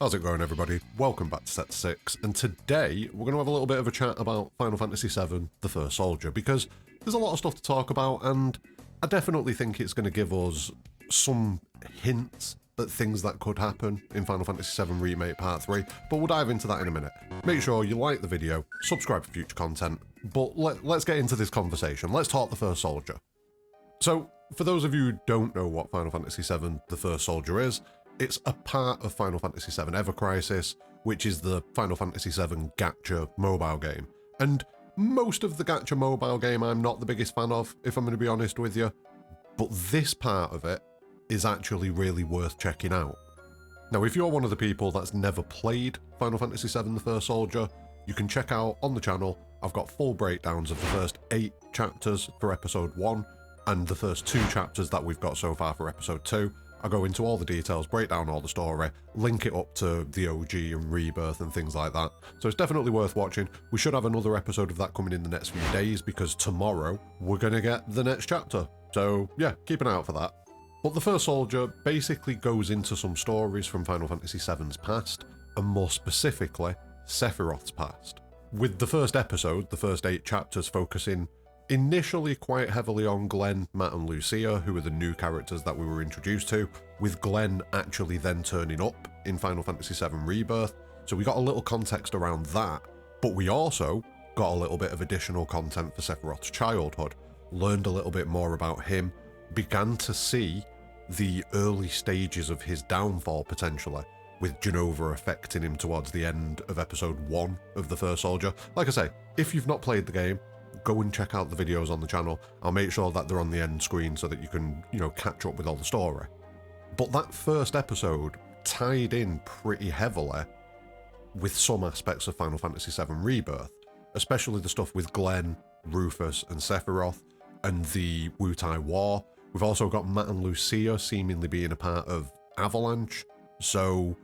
How's it going, everybody? Welcome back to Set 6, and today we're going to have a little bit of a chat about Final Fantasy VII The First Soldier, because there's a lot of stuff to talk about, and I definitely think it's going to give us some hints at things that could happen in Final Fantasy VII Remake Part 3, but we'll dive into that in a minute. Make sure you like the video, subscribe for future content, but let's get into this conversation. Let's talk The First Soldier. So, for those of you who don't know what Final Fantasy VII The First Soldier is, it's a part of Final Fantasy VII Ever Crisis, which is the Final Fantasy VII gacha mobile game. And most of the gacha mobile game I'm not the biggest fan of, if I'm going to be honest with you, but this part of it is actually really worth checking out. Now, if you're one of the people that's never played Final Fantasy VII The First Soldier, you can check out on the channel, I've got full breakdowns of the first 8 chapters for Episode 1, and the first 2 chapters that we've got so far for Episode 2. I go into all the details, break down all the story, link it up to the OG and Rebirth and things like that. So it's definitely worth watching. We should have another episode of that coming in the next few days, because tomorrow we're going to get the next chapter. So yeah, keep an eye out for that. But The First Soldier basically goes into some stories from Final Fantasy VII's past, and more specifically, Sephiroth's past. With the first episode, the first 8 chapters focusing initially quite heavily on Glenn, Matt and Lucia, who are the new characters that we were introduced to, with Glenn actually then turning up in Final Fantasy VII Rebirth, so we got a little context around that, but we also got a little bit of additional content for Sephiroth's childhood, learned a little bit more about him, began to see the early stages of his downfall potentially, with Jenova affecting him towards the end of Episode 1 of The First Soldier. Like I say, if you've not played the game, go and check out the videos on the channel. I'll make sure that they're on the end screen so that you can, catch up with all the story. But that first episode tied in pretty heavily with some aspects of Final Fantasy VII Rebirth, especially the stuff with Glenn, Rufus and Sephiroth, and the Wutai War. We've also got Matt and Lucia seemingly being a part of Avalanche, so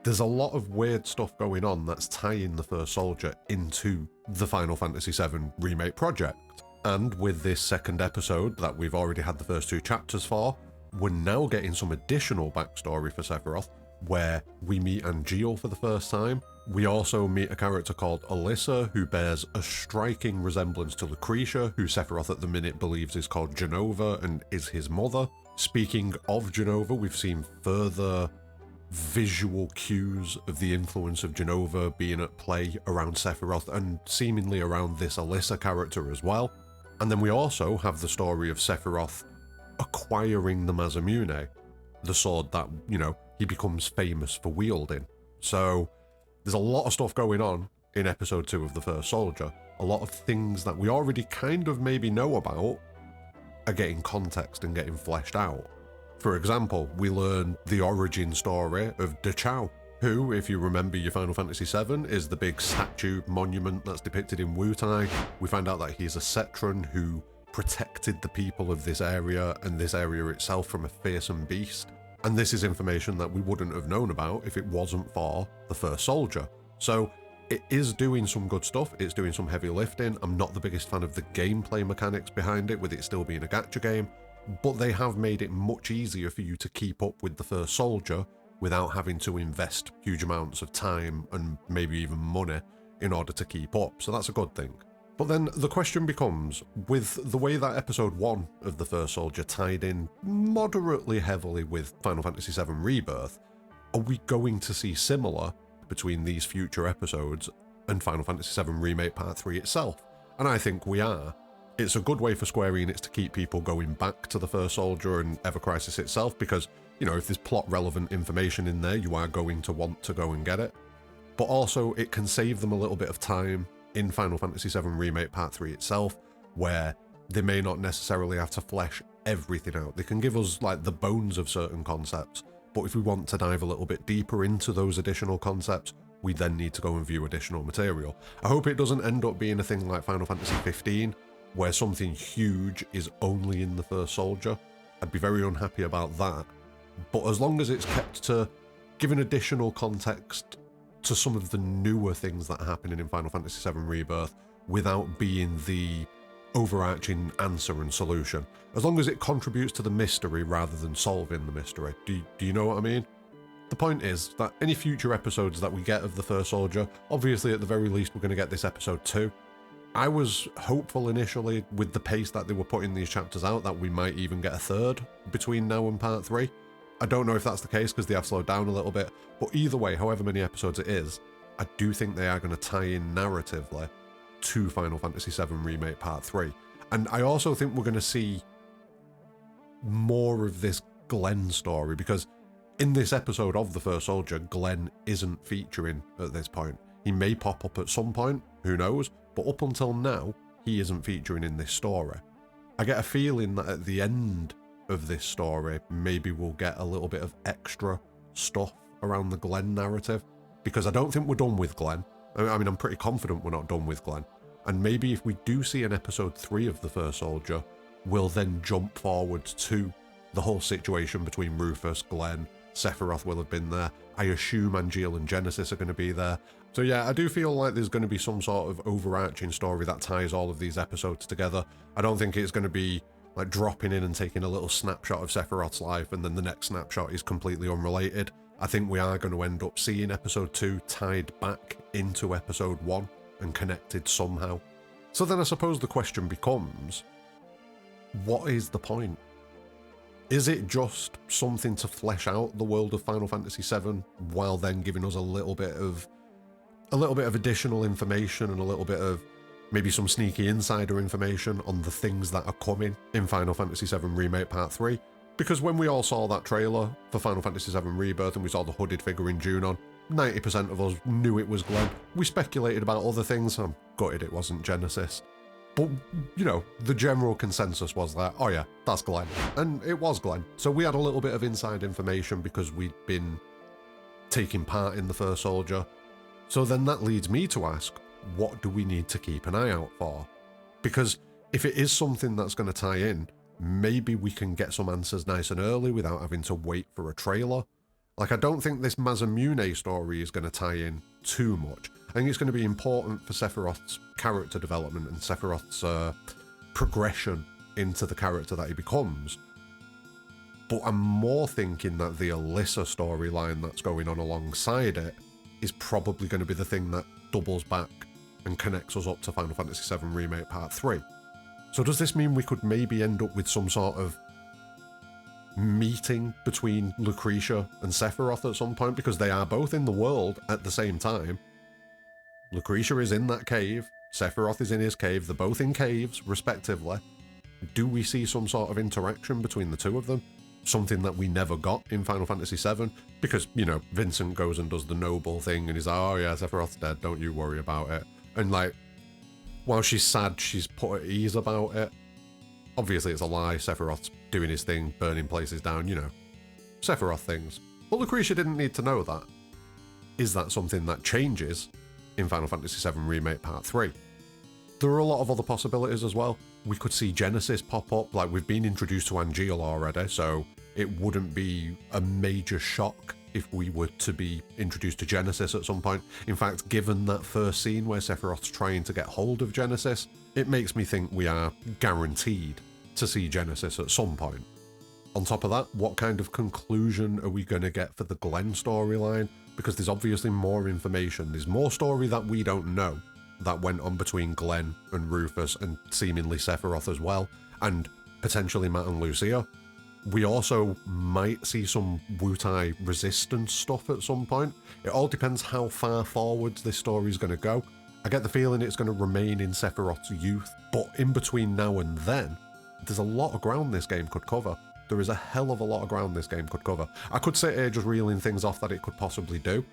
there's a lot of weird stuff going on that's tying The First Soldier into the Final Fantasy VII Remake project. And with this second episode that we've already had the first 2 chapters for, we're now getting some additional backstory for Sephiroth, where we meet Angeal for the first time. We also meet a character called Alyssa, who bears a striking resemblance to Lucretia, who Sephiroth at the minute believes is called Jenova and is his mother. Speaking of Jenova, we've seen further visual cues of the influence of Jenova being at play around Sephiroth and seemingly around this Alyssa character as well. And then we also have the story of Sephiroth acquiring the Masamune, the sword that, he becomes famous for wielding. So there's a lot of stuff going on in Episode 2 of The First Soldier. A lot of things that we already kind of maybe know about are getting context and getting fleshed out. For example, we learn the origin story of Dachau, who, if you remember your Final Fantasy VII, is the big statue monument that's depicted in Wutai. We find out that he's a Cetron who protected the people of this area and this area itself from a fearsome beast. And this is information that we wouldn't have known about if it wasn't for The First Soldier. So it is doing some good stuff, it's doing some heavy lifting. I'm not the biggest fan of the gameplay mechanics behind it, with it still being a gacha game, but they have made it much easier for you to keep up with The First Soldier without having to invest huge amounts of time and maybe even money in order to keep up, so that's a good thing. But then the question becomes, with the way that Episode 1 of The First Soldier tied in moderately heavily with Final Fantasy VII Rebirth, are we going to see similar between these future episodes and Final Fantasy VII Remake Part 3 itself? And I think we are. It's a good way for Square Enix to keep people going back to The First Soldier and Ever Crisis itself, because, if there's plot-relevant information in there, you are going to want to go and get it. But also, it can save them a little bit of time in Final Fantasy VII Remake Part 3 itself, where they may not necessarily have to flesh everything out. They can give us, the bones of certain concepts, but if we want to dive a little bit deeper into those additional concepts, we then need to go and view additional material. I hope it doesn't end up being a thing like Final Fantasy 15, where something huge is only in The First Soldier. I'd be very unhappy about that. But as long as it's kept to giving additional context to some of the newer things that are happening in Final Fantasy VII Rebirth without being the overarching answer and solution, as long as it contributes to the mystery rather than solving the mystery. Do you know what I mean? The point is that any future episodes that we get of The First Soldier, obviously at the very least we're going to get this episode 2. I was hopeful initially with the pace that they were putting these chapters out that we might even get a third between now and part 3. I don't know if that's the case because they have slowed down a little bit, but either way, however many episodes it is, I do think they are going to tie in narratively to Final Fantasy VII Remake Part 3. And I also think we're going to see more of this Glenn story, because in this episode of The First Soldier, Glenn isn't featuring at this point. He may pop up at some point, who knows, but up until now, he isn't featuring in this story. I get a feeling that at the end of this story, maybe we'll get a little bit of extra stuff around the Glenn narrative, because I don't think we're done with Glenn. I mean, I'm pretty confident we're not done with Glenn. And maybe if we do see an episode 3 of The First Soldier, we'll then jump forward to the whole situation between Rufus, Glenn, Sephiroth will have been there. I assume Angeal and Genesis are going to be there. So yeah, I do feel like there's going to be some sort of overarching story that ties all of these episodes together. I don't think it's going to be like dropping in and taking a little snapshot of Sephiroth's life and then the next snapshot is completely unrelated. I think we are going to end up seeing episode 2 tied back into episode 1 and connected somehow. So then I suppose the question becomes, what is the point? Is it just something to flesh out the world of Final Fantasy VII while then giving us a little bit of additional information and a little bit of maybe some sneaky insider information on the things that are coming in Final Fantasy VII Remake Part 3? Because when we all saw that trailer for Final Fantasy VII Rebirth and we saw the hooded figure in Junon, 90% of us knew it was Glenn. We speculated about other things. I'm gutted it wasn't Genesis. But, you know, the general consensus was that, oh yeah, that's Glenn. And it was Glenn. So we had a little bit of inside information because we'd been taking part in The First Soldier. So then that leads me to ask, what do we need to keep an eye out for? Because if it is something that's going to tie in, maybe we can get some answers nice and early without having to wait for a trailer. Like, I don't think this Masamune story is going to tie in too much. I think it's going to be important for Sephiroth's character development and Sephiroth's progression into the character that he becomes. But I'm more thinking that the Alyssa storyline that's going on alongside it is probably going to be the thing that doubles back and connects us up to Final Fantasy VII Remake Part 3. So does this mean we could maybe end up with some sort of meeting between Lucretia and Sephiroth at some point, because they are both in the world at the same time? Lucretia is in that cave, Sephiroth is in his cave, they're both in caves, respectively. Do we see some sort of interaction between the two of them? Something that we never got in Final Fantasy VII? Because, you know, Vincent goes and does the noble thing and he's like, oh yeah, Sephiroth's dead, don't you worry about it. And like, while she's sad, she's put at ease about it. Obviously it's a lie, Sephiroth's doing his thing, burning places down, you know. Sephiroth things. But Lucretia didn't need to know that. Is that something that changes in Final Fantasy VII Remake Part 3? There are a lot of other possibilities as well. We could see Genesis pop up, like we've been introduced to Angeal already, so it wouldn't be a major shock if we were to be introduced to Genesis at some point. In fact, given that first scene where Sephiroth's trying to get hold of Genesis, it makes me think we are guaranteed to see Genesis at some point. On top of that, what kind of conclusion are we going to get for the Glenn storyline? Because there's obviously more information. There's more story that we don't know that went on between Glenn and Rufus and seemingly Sephiroth as well, and potentially Matt and Lucia. We also might see some Wutai resistance stuff at some point. It all depends how far forwards this story is going to go. I get the feeling it's going to remain in Sephiroth's youth, but in between now and then, there's a lot of ground this game could cover. There is a hell of a lot of ground this game could cover. I could sit here just reeling things off that it could possibly do,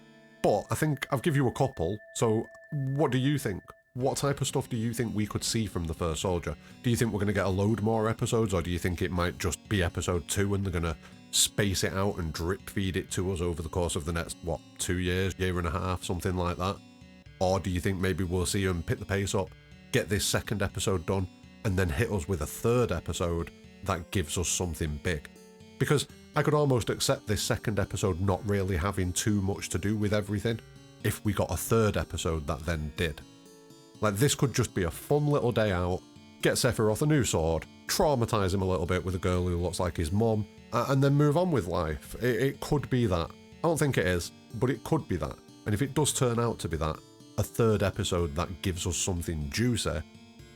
but I think I've given you a couple, so what do you think? What type of stuff do you think we could see from The First Soldier? Do you think we're going to get a load more episodes, or do you think it might just be episode 2 and they're going to space it out and drip feed it to us over the course of the next, 2 years, year and a half, something like that? Or do you think maybe we'll see them pick the pace up, get this second episode done, and then hit us with a third episode that gives us something big? Because I could almost accept this second episode not really having too much to do with everything if we got a third episode that then did. Like, this could just be a fun little day out, get Sephiroth a new sword, traumatise him a little bit with a girl who looks like his mum, and then move on with life. It could be that. I don't think it is, but it could be that. And if it does turn out to be that, a third episode that gives us something juicy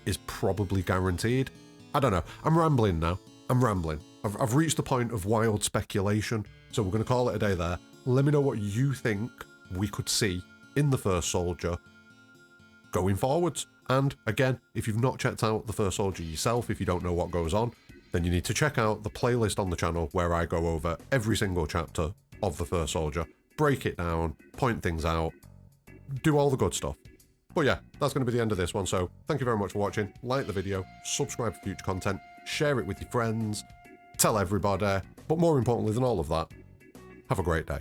is probably guaranteed. I don't know. I'm rambling now. I'm rambling. I've reached the point of wild speculation, so we're going to call it a day there. Let me know what you think we could see in The First Soldier going forwards. And again, if you've not checked out The First Soldier yourself, if you don't know what goes on, then you need to check out the playlist on the channel where I go over every single chapter of The First Soldier, break it down, point things out, do all the good stuff. But yeah, that's going to be the end of this one, so thank you very much for watching. Like the video, subscribe for future content, share it with your friends, tell everybody, but more importantly than all of that, have a great day.